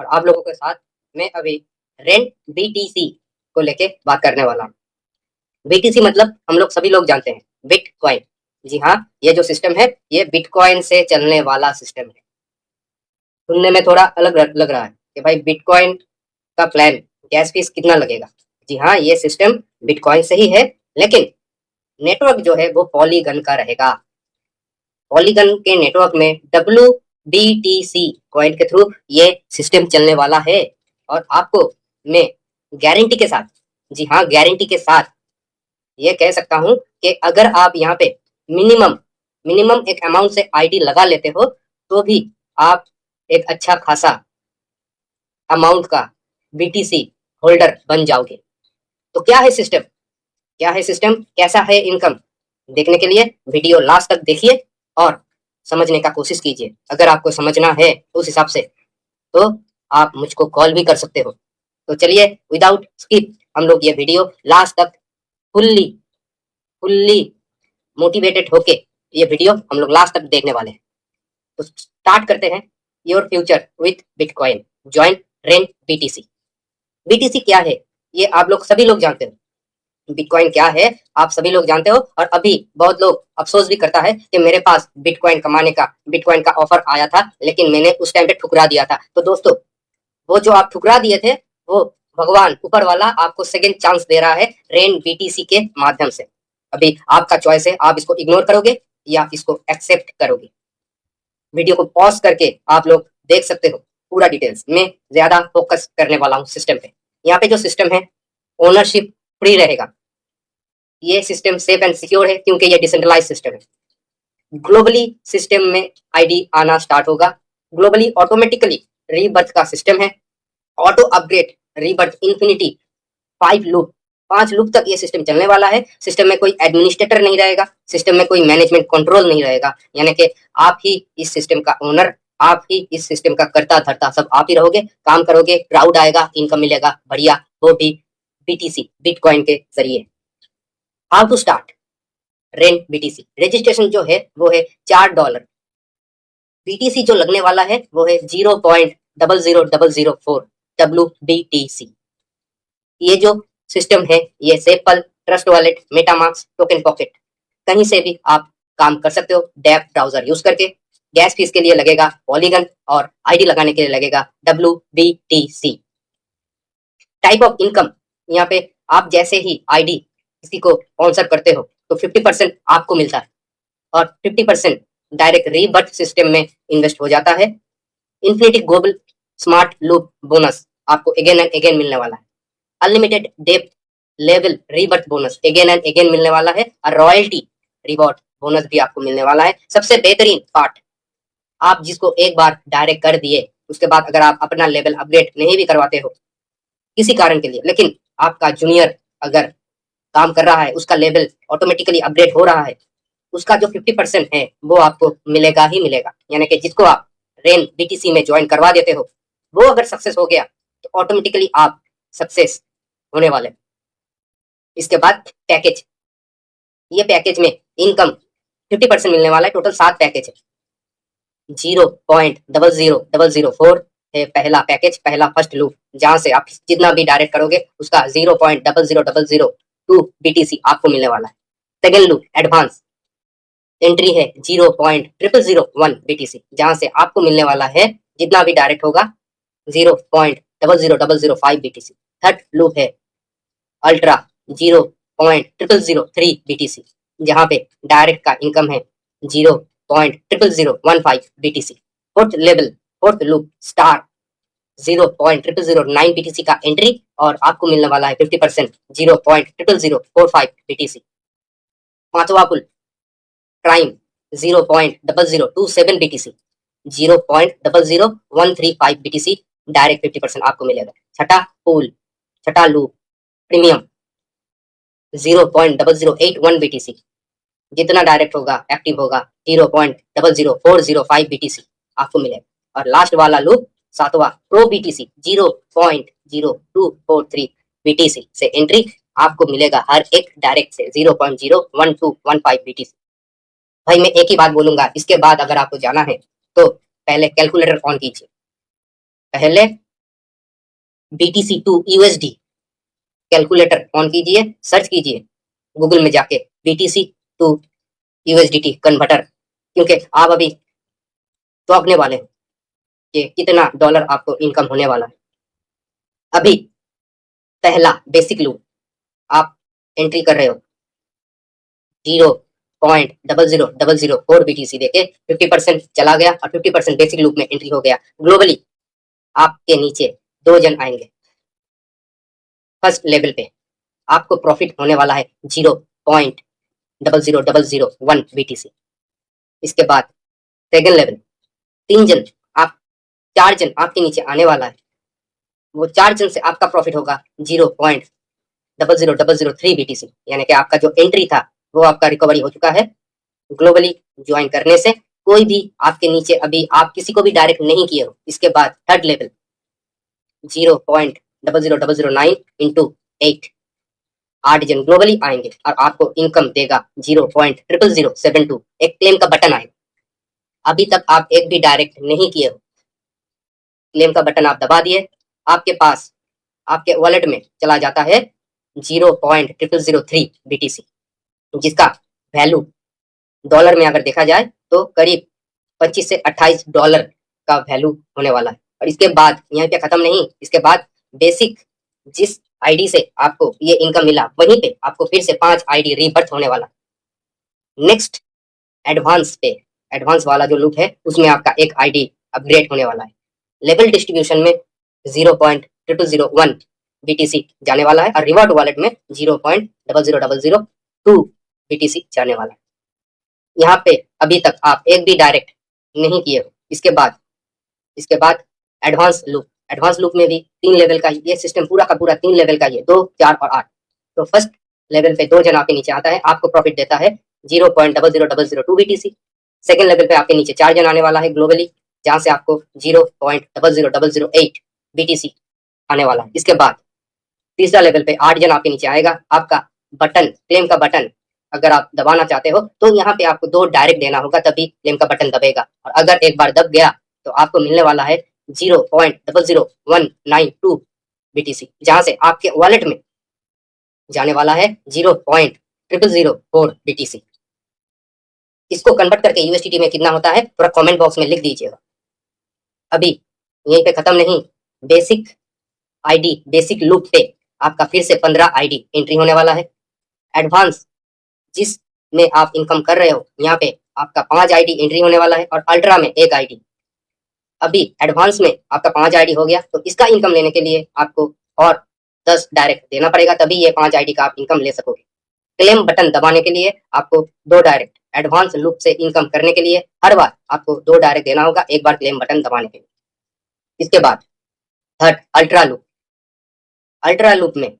और आप लोगों के साथ मैं अभी रेंट बीटीसी को लेके बात करने वाला हूँ। बीटीसी मतलब हम लोग सभी लोग जानते हैं, बिटकॉइन। जी हाँ, ये जो सिस्टम है ये बिटकॉइन से चलने वाला सिस्टम है। सुनने में थोड़ा अलग लग रहा है कि भाई बिटकॉइन का प्लान, गैस फीस कितना लगेगा। जी हाँ, ये सिस्टम बिटकॉइन से ही है, लेकिन नेटवर्क जो है वो पॉलीगन का रहेगा। पॉलीगन के नेटवर्क में WBTC कॉइन के थ्रू ये सिस्टम चलने वाला है। और आपको मैं गारंटी के साथ, जी हाँ गारंटी के साथ ये कह सकता हूँ कि अगर आप यहाँ पे मिनिमम मिनिमम एक अमाउंट से आईडी लगा लेते हो तो भी आप एक अच्छा खासा अमाउंट का बीटीसी होल्डर बन जाओगे। तो क्या है सिस्टम, क्या है सिस्टम, कैसा है इनकम, देखने के लिए वीडियो लास्ट तक देखिए और समझने का कोशिश कीजिए। अगर आपको समझना है उस हिसाब से तो आप मुझको कॉल भी कर सकते हो। तो चलिए विदाउट स्किप हम लोग ये वीडियो लास्ट तक फुल्ली फुल्ली मोटिवेटेड होके ये वीडियो हम लोग लास्ट तक देखने वाले हैं। तो स्टार्ट करते हैं। Your future with bitcoin, join rent BTC. BTC क्या है ये आप लोग सभी लोग जानते हो। बिटकॉइन क्या है आप सभी लोग जानते हो। और अभी बहुत लोग अफसोस भी करता है कि मेरे पास बिटकॉइन कमाने का, बिटकॉइन का ऑफर आया था लेकिन मैंने उस टाइम पे ठुकरा दिया था। तो दोस्तों, वो जो आप ठुकरा दिए थे वो भगवान ऊपर वाला आपको सेकंड चांस दे रहा है रेन बीटीसी के माध्यम से। अभी आपका चॉइस है, आप इसको इग्नोर करोगे या इसको एक्सेप्ट करोगे। वीडियो को पॉज करके आप लोग देख सकते हो पूरा डिटेल्स। मैं ज्यादा फोकस करने वाला हूँ सिस्टम पे। यहाँ पे जो सिस्टम है ओनरशिप फ्री रहेगा। ये सिस्टम सेफ एंड सिक्योर है क्योंकि ये डिसेंट्रलाइज सिस्टम है। ग्लोबली सिस्टम में आईडी आना स्टार्ट होगा। ग्लोबली ऑटोमेटिकली रीबर्थ का सिस्टम है। Auto upgrade, rebirth, infinity, 5 loop, 5 loop तक ये सिस्टम चलने वाला है। सिस्टम में कोई एडमिनिस्ट्रेटर नहीं रहेगा, सिस्टम में कोई मैनेजमेंट कंट्रोल नहीं रहेगा। यानी कि आप ही इस सिस्टम का ओनर, आप ही इस सिस्टम का करता धरता, सब आप ही रहोगे। काम करोगे, क्राउड आएगा, इनकम मिलेगा बढ़िया, वो भी बीटीसी बिटकॉइन के जरिए। How to start rent BTC. Registration जो है वो है $4। बीटीसी जो लगने वाला है वो है 0.00004 WBTC। ये जो सिस्टम है ये sepal, trust wallet, MetaMask, token pocket, कहीं से भी आप काम कर सकते हो डेप ब्राउजर यूज करके। गैस फीस के लिए लगेगा पॉलीगन और आईडी लगाने के लिए लगेगा WBTC। टाइप ऑफ इनकम, यहाँ पे आप जैसे ही आईडी किसी को स्पॉन्सर करते हो तो 50% आपको मिलता है और 50% डायरेक्ट रीबर्थ सिस्टम में इन्वेस्ट हो जाता है। Infinity global smart loop bonus आपको अगेन एंड अगेन मिलने वाला है। Unlimited depth level rebirth bonus again and again मिलने वाला है। और रॉयल्टी रिवॉर्ड बोनस भी आपको मिलने वाला है। सबसे बेहतरीन पार्ट, आप जिसको एक बार डायरेक्ट कर दिए उसके बाद अगर आप अपना लेवल अपडेट नहीं भी करवाते हो किसी कारण के लिए, लेकिन आपका जूनियर अगर काम कर रहा है, उसका लेवल ऑटोमेटिकली अपडेट हो रहा है, उसका जो 50% है वो आपको मिलेगा ही मिलेगा। यानी कि जिसको आप रेन बीटीसी में ज्वाइन करवा देते हो वो अगर सक्सेस हो गया तो ऑटोमेटिकली आप सक्सेस होने वाले। इसके बाद पैकेज, ये पैकेज में इनकम 50% मिलने वाला है। टोटल 7 पैकेज है। 0.00004 है पहला पैकेज, पहला फर्स्ट लूप, जहां से आप जितना भी डायरेक्ट करोगे उसका 0.00002 बीटीसी आपको मिलने वाला है। सेकेंड लूप एडवांस एंट्री है 0.0001 बीटीसी, जहां से आपको मिलने वाला है जितना भी डायरेक्ट होगा 0.00005 बीटीसी। थर्ड लूप है अल्ट्रा 0.0003 बीटीसी, जहां पे डायरेक्ट का इनकम है 0.00015 BTC. Fourth level, fourth loop star 0.0009 BTC का एंट्री और आपको मिलने वाला है 50% 0.00045 बीटीसी। पांचवा पुल प्राइम 0.0027 बीटीसी, 0.00135 बीटीसी डायरेक्ट 50% आपको मिलेगा। छठा पुल, छठा लूप प्रीमियम 0.0081 बीटीसी, जितना डायरेक्ट होगा एक्टिव होगा 0.00405 बीटीसी आपको मिलेगा। और लास्ट वाला लूप सातवां प्रो बीटीसी 0.0243 बीटीसी से एंट्री आपको मिलेगा हर एक डायरेक्ट से 0.01215 बीटीसी। भाई मैं एक ही बात बोलूंगा, इसके बाद अगर आपको जाना है तो पहले कैलकुलेटर ऑन कीजिए, पहले BTC to USD calculator on कीजिए, सर्च कीजिए गूगल में जाके BTC टू USDT कन्वर्टर, क्योंकि आप अभी चौंकने वाले हैं कि कितना डॉलर आपको इनकम होने वाला है। अभी पहला बेसिक लूप आप एंट्री कर रहे हो 0.00004 BTC देके 50% चला गया और 50% बेसिक लूप में एंट्री हो गया। ग्लोबली आपके नीचे 2 जन आएंगे। फर्स्ट लेवल पे आपको प्रॉफिट होने वाला है 0.00001 BTC। इसके बाद सेकंड लेवल 3 जन, आप 4 जन आपके नीचे आने वाला है। वो 4 जन से आपका प्रॉफिट होगा 0.00003 BTC, यानी कि आपका जो एंट्री था वो आपका रिकवरी हो चुका है। ग्लोबली ज्वाइन करने से कोई भी आपके नीचे अभी आप किसी को भी डायरेक्ट नहीं किए हो। इसके बाद थर्ड लेवल 0.00009 इंटू 8, 8 जन ग्लोबली आएंगे और आपको इनकम देगा 0.00072। एक क्लेम का बटन आएगा। अभी तक आप एक भी डायरेक्ट नहीं किए हो, क्लेम का बटन आप दबा दिए, आपके पास आपके वॉलेट में चला जाता है 0.0003 BTC, जिसका वैल्यू डॉलर में अगर देखा जाए तो करीब 25 से 28 डॉलर का वैल्यू होने वाला है। और इसके बाद यहाँ पे खत्म नहीं, इसके बाद बेसिक जिस आईडी से आपको ये इनकम मिला वहीं पे आपको फिर से 5 आईडी रीबर्थ होने वाला। नेक्स्ट एडवांस पे, एडवांस वाला जो लूप है उसमें आपका एक आईडी अपग्रेड होने वाला है। लेवल डिस्ट्रीब्यूशन में 0.0001 BTC जाने वाला है और रिवॉर्ड वॉलेट में 0.00002 BTC जाने वाला है। यहाँ पे अभी तक आप एक भी डायरेक्ट नहीं किए हो। इसके बाद एडवांस लूप में भी 3 लेवल का ये सिस्टम पूरा का पूरा 3 लेवल का ये 2, 4 और 8। तो फर्स्ट लेवल पे 2 जन आपके नीचे आता है, आपको प्रॉफिट देता है 0.00002 BTC। सेकंड लेवल पे आपके नीचे 4 जन आने वाला है ग्लोबली, जहां से आपको 0.00008 BTC आने वाला है। इसके बाद तीसरा लेवल पे 8 जन आपके नीचे आएगा। आपका बटन, क्लेम का बटन अगर आप दबाना चाहते हो तो यहाँ पे आपको 2 डायरेक्ट देना होगा, तभी क्लेम का बटन दबेगा। और अगर एक बार दब गया तो आपको मिलने वाला है 0.00192 BTC, जहां से आपके वॉलेट में जाने वाला है 0.0004 BTC। इसको कन्वर्ट करके USDT में कितना होता है पूरा कमेंट बॉक्स में लिख दीजिएगा। अभी यहीं पे खत्म नहीं, बेसिक आईडी, बेसिक लूप पे आपका फिर से 15 आईडी एंट्री होने वाला है। एडवांस जिस में आप इनकम कर रहे हो यहाँ पे आपका 5 आईडी एंट्री होने वाला है और अल्ट्रा में 1 आईडी। अभी एडवांस में आपका 5 आईडी हो गया, तो इसका इनकम लेने के लिए आपको और 10 डायरेक्ट देना पड़ेगा, तभी ये 5 आईडी का आप इनकम ले सकोगे। क्लेम बटन दबाने के लिए आपको 2 डायरेक्ट, एडवांस लूप से इनकम करने के लिए हर बार आपको 2 डायरेक्ट देना होगा, एक बार क्लेम बटन दबाने के लिए। इसके बाद थर्ड अल्ट्रा लूप में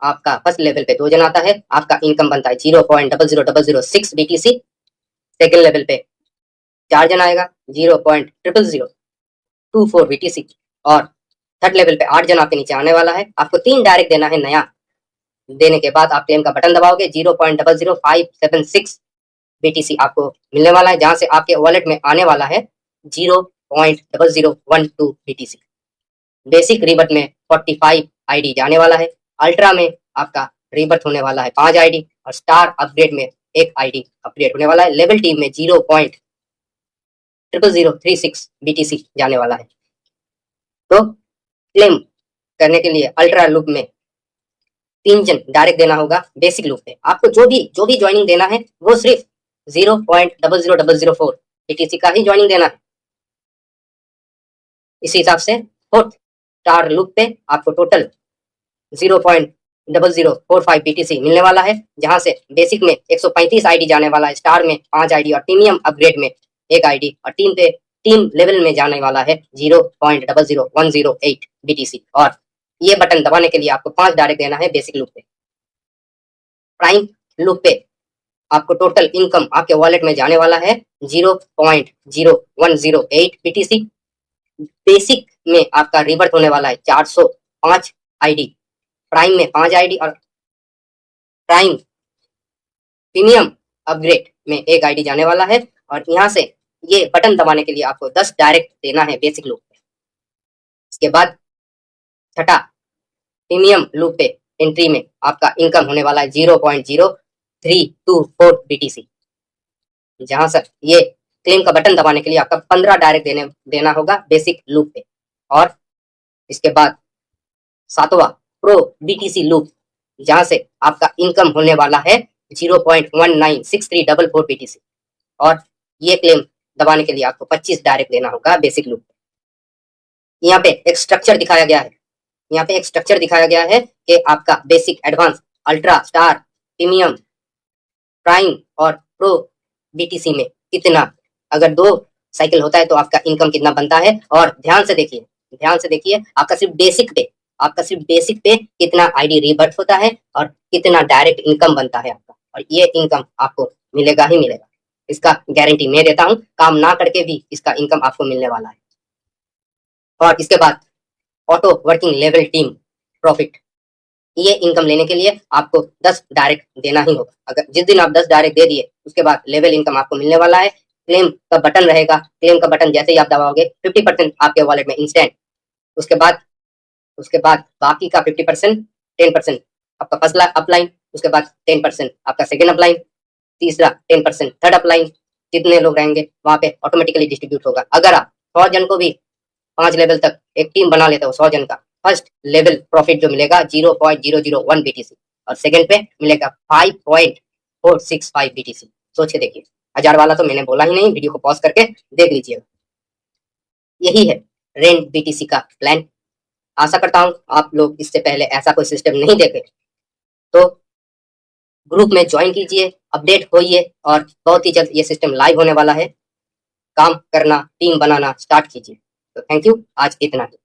आपका फर्स्ट लेवल पे 2 जन आता है, आपका इनकम बनता है 0.00006 BTC। सेकंड लेवल पे 4 जन आएगा 0.00024 BTC और थर्ड लेवल पे 8 जन आपके नीचे आने वाला है। आपको 3 डायरेक्ट देना है नया, देने के बाद आप क्लेम का बटन दबाओगे 0.00576 BTC आपको मिलने वाला है, जहां से आपके वॉलेट में आने वाला है 0.0012 BTC। बेसिक रीबर्थ में 45 आईडी जाने वाला है। अल्ट्रा में आपका रीबर्थ होने वाला है 5 आईडी और स्टार अपग्रेड में 1 आईडी अपग्रेड होने वाला है। लेवल टीम में 0.00036 BTC जाने वाला है। तो क्लेम करने के लिए अल्ट्रा लूप में 3 जन डायरेक्ट देना होगा बेसिक लूप पे। आपको जो भी ज्वाइनिंग देना है वो सिर्फ 0.00004 BTC का ही ज्वाइनिंग देना है। इसी हिसाब से फोर्थ स्टार लूप पे आपको टोटल 0.0045 BTC मिलने वाला है, जहां से बेसिक में 135 आईडी जाने वाला है, स्टार में 5 आईडी और प्रीमियम अपग्रेड में 1 आईडी और टीम लेवल में जाने वाला है 0.00108 BTC। और ये बटन दबाने के लिए आपको 5 डायरेक्ट देना है बेसिक लूप पे। प्राइम लूप पे आपको टोटल इनकम आपके वॉलेट में जाने वाला है 0.0108 BTC। बेसिक में आपका रिवर्ट होने वाला है 405 आईडी, प्राइम में 5 आईडी और प्राइम प्रीमियम अपग्रेड में 1 आईडी जाने वाला है। और यहाँ से ये बटन दबाने के लिए आपको 10 डायरेक्ट देना है बेसिक लूप पे। इसके बाद छठा प्रीमियम लूप पे एंट्री में आपका इनकम होने वाला है 0.0324 BTC। जहां से ये क्लेम का बटन दबाने के लिए आपका 15 डायरेक्ट देना होगा बेसिक लूप पे। और इसके बाद सातवां प्रो BTC लूप, जहां से आपका इनकम होने वाला है 0.196344 BTC। और ये क्लेम दबाने के लिए आपको 25 डायरेक्ट देना होगा बेसिक लूप पे। यहाँ पे एक स्ट्रक्चर दिखाया गया है, यहाँ पे एक स्ट्रक्चर दिखाया गया है कि आपका basic, advance, ultra, star, premium, prime और प्रो BTC में कितना, अगर 2 साइकिल होता है तो आपका इनकम कितना बनता है। और ध्यान से देखिए, आपका सिर्फ बेसिक पे कितना ID रीबर्थ होता है और कितना डायरेक्ट इनकम बनता है आपका। और ये इनकम आपको मिलेगा ही मिलेगा, इसका गारंटी मैं देता हूँ। काम ना करके भी इसका इनकम आपको मिलने वाला है। और इसके बाद auto working level team profit, ये इनकम लेने के लिए आपको 10 डायरेक्ट देना ही होगा। अगर जिस दिन आप 10 डायरेक्ट दे दिए उसके बाद लेवल इनकम आपको मिलने वाला है। क्लेम का बटन रहेगा, क्लेम का बटन जैसे ही आप दबाओगे 50% आपके वॉलेट में इंस्टेंट। उसके बाद बाकी का 50%, 10% आपका फर्स्ट अपलाइन, उसके बाद 10% आपका सेकेंड अपलाइन, तीसरा 10% थर्ड अपलाइन। जितने लोग रहेंगे वहां पे ऑटोमेटिकली डिस्ट्रीब्यूट होगा। अगर आप 100 जन को भी 5 लेवल तक एक टीम बना लेते हो 100 जन का, फर्स्ट लेवल प्रॉफिट जो मिलेगा 0.001 BTC और सेकंड पे मिलेगा 5.465 BTC। सोच के देखिए, 1000 वाला तो मैंने बोला ही नहीं, वीडियो को पॉज करके देख लीजिएगा। यही है रेंट BTC का प्लान। आशा करता हूँ आप लोग इससे पहले ऐसा कोई सिस्टम नहीं देखे तो ग्रुप में ज्वाइन कीजिए, अपडेट होइए और बहुत ही जल्द ये सिस्टम लाइव होने वाला है। काम करना, टीम बनाना स्टार्ट कीजिए। तो थैंक यू, आज इतना ही।